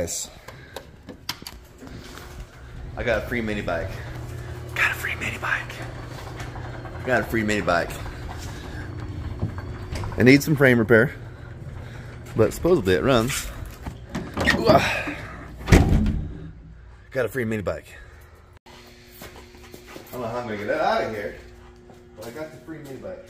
guys, I got a free mini bike. Got a free mini bike. Got a free mini bike. It needs some frame repair, but supposedly it runs. Got a free mini bike. I don't know how I'm gonna get that out of here, but I got the free mini bike.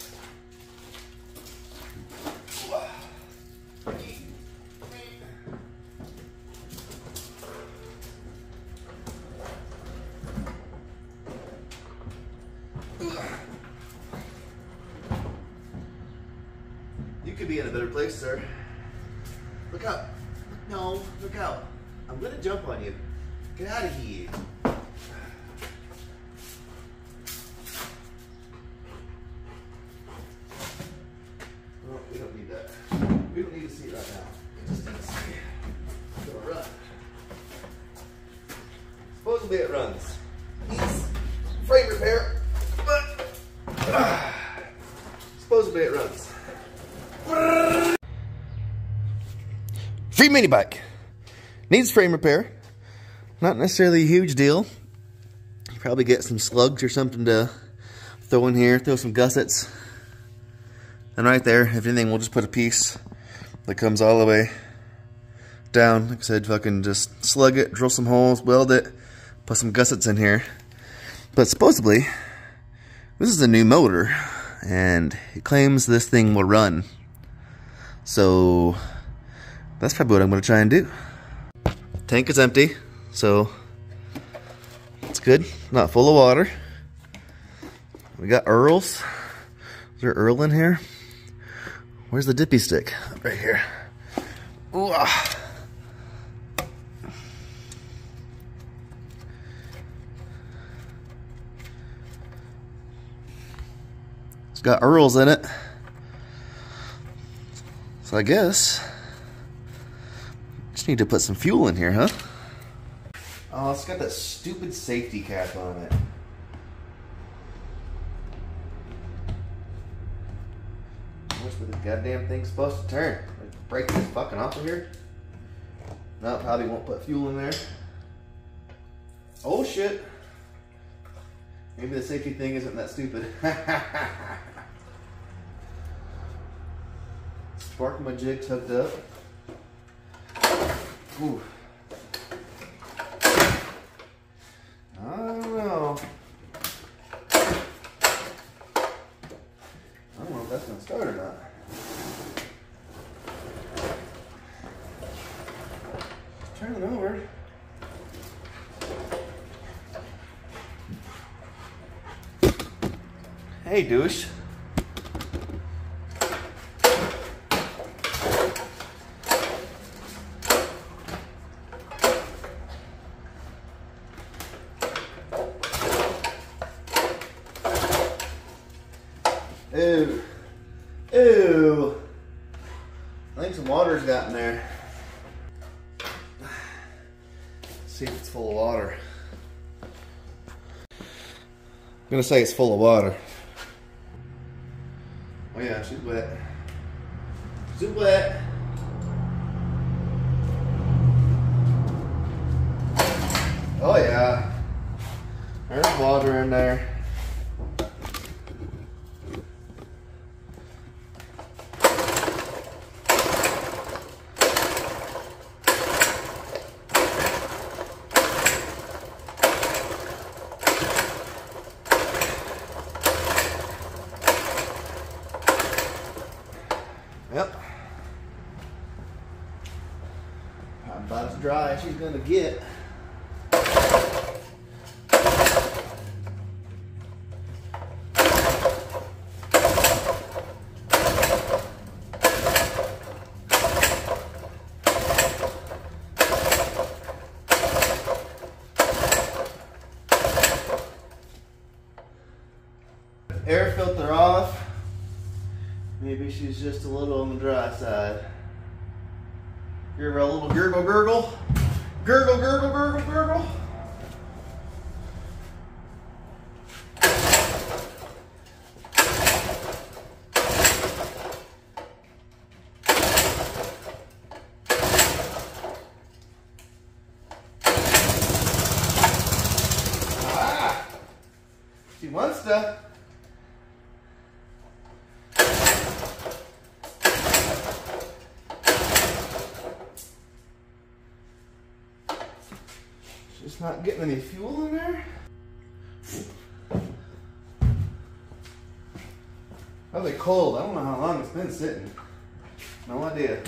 You could be in a better place, sir. Look out. No, look out. I'm gonna jump on you. Get out of here. Oh, we don't need that. We don't need to see it right now. We just need to see it. It's gonna run. Supposedly it runs. Needs frame repair, but supposedly it runs. Free mini bike. Needs frame repair. Not necessarily a huge deal. You probably get some slugs or something to throw in here. Throw some gussets. And right there, if anything, we'll just put a piece that comes all the way down. Like I said, fucking just slug it, drill some holes, weld it, put some gussets in here. But supposedly, this is a new motor, and it claims this thing will run. So that's probably what I'm going to try and do. Tank is empty, so it's good. Not full of water. We got Earls. Is there Earl in here? Where's the dippy stick? Right here. Ooh, ah. It's got Earls in it. So I guess just need to put some fuel in here, huh? Oh, it's got that stupid safety cap on it. Where's the goddamn thing supposed to turn? Like, break this fucking off of here? No, probably won't put fuel in there. Oh shit. Maybe the safety thing isn't that stupid. Sparking jig's hooked up. Ooh. I don't know. I don't know if that's gonna start or not. Turn it over. Hey, douche. Ew. Ew. I think some water's got in there. Let's see if it's full of water. I'm gonna say it's full of water. Oh yeah, she's wet. She's wet. Oh yeah. There's water in there. Yep. About as dry as she's gonna get. Air filter off. Maybe she's just a little on the dry side. Give her a little gurgle gurgle. Gurgle gurgle gurgle gurgle. She wants to. She's not getting any fuel in there. Probably cold. I don't know how long it's been sitting. No idea.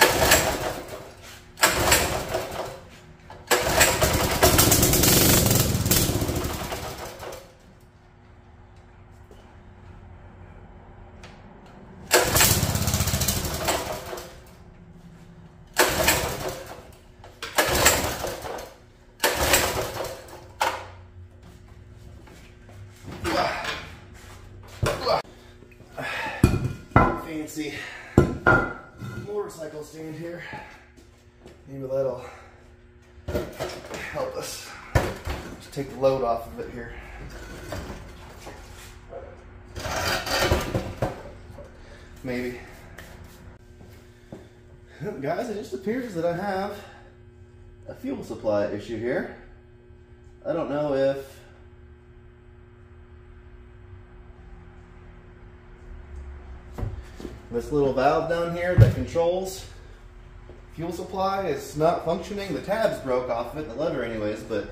Fancy motorcycle stand here. Maybe that'll help us just take the load off of it here. Maybe. Guys, it just appears that I have a fuel supply issue here. I don't know if this little valve down here that controls fuel supply is not functioning. The tabs broke off of it, the lever anyways, but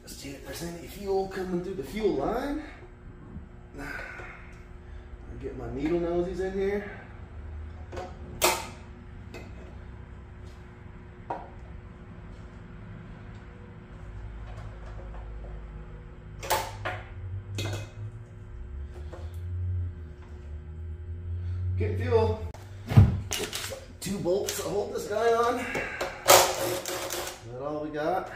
let's see if there's any fuel coming through the fuel line. I'll get my needle nosies in here. Get fuel. Two bolts to hold this guy on. Is that all we got?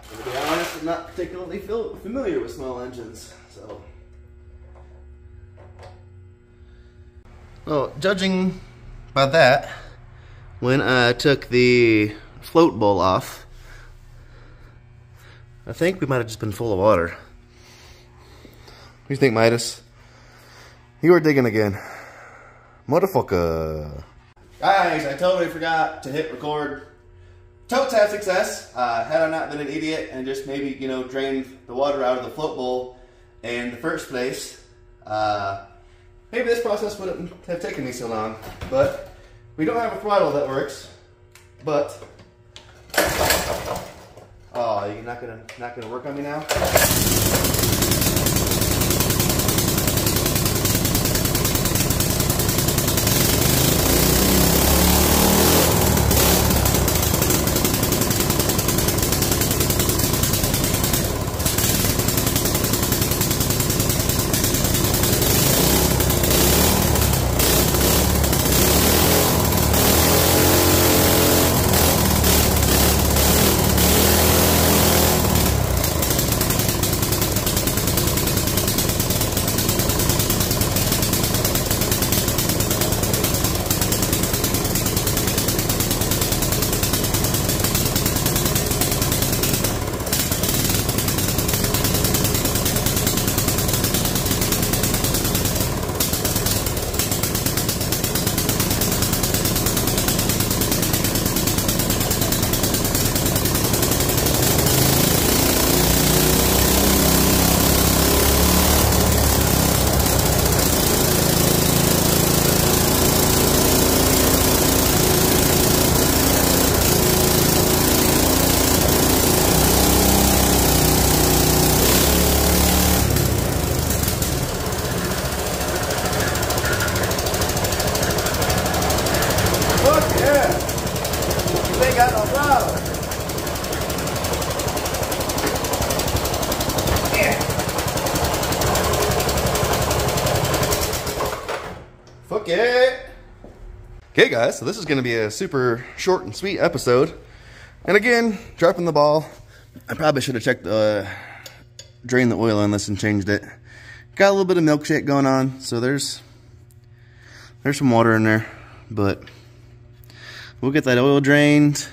To be honest, I'm not particularly familiar with small engines, so. Well, judging by that, when I took the float bowl off, I think we might have just been full of water. What do you think, Midas? You were digging again. Motherfucker. Guys, I totally forgot to hit record. Totes have success. Had I not been an idiot and just maybe, you know, drained the water out of the float bowl in the first place, maybe this process wouldn't have taken me so long. But we don't have a throttle that works. But oh, you're not gonna work on me now? Okay guys, so this is going to be a super short and sweet episode. And again, dropping the ball. I probably should have checked drained the oil on this and changed it. Got a little bit of milkshake going on, so there's some water in there. But we'll get that oil drained.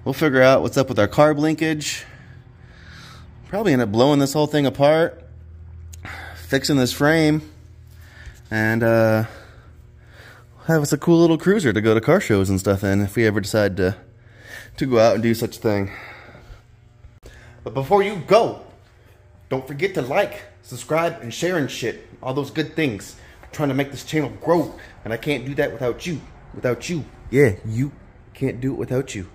We'll figure out what's up with our carb linkage. Probably end up blowing this whole thing apart, fixing this frame, and have us a cool little cruiser to go to car shows and stuff in if we ever decide to go out and do such a thing. But before you go, don't forget to like, subscribe, and share and shit. All those good things. I'm trying to make this channel grow, and I can't do that without you. Without you. Yeah, you can't do it without you.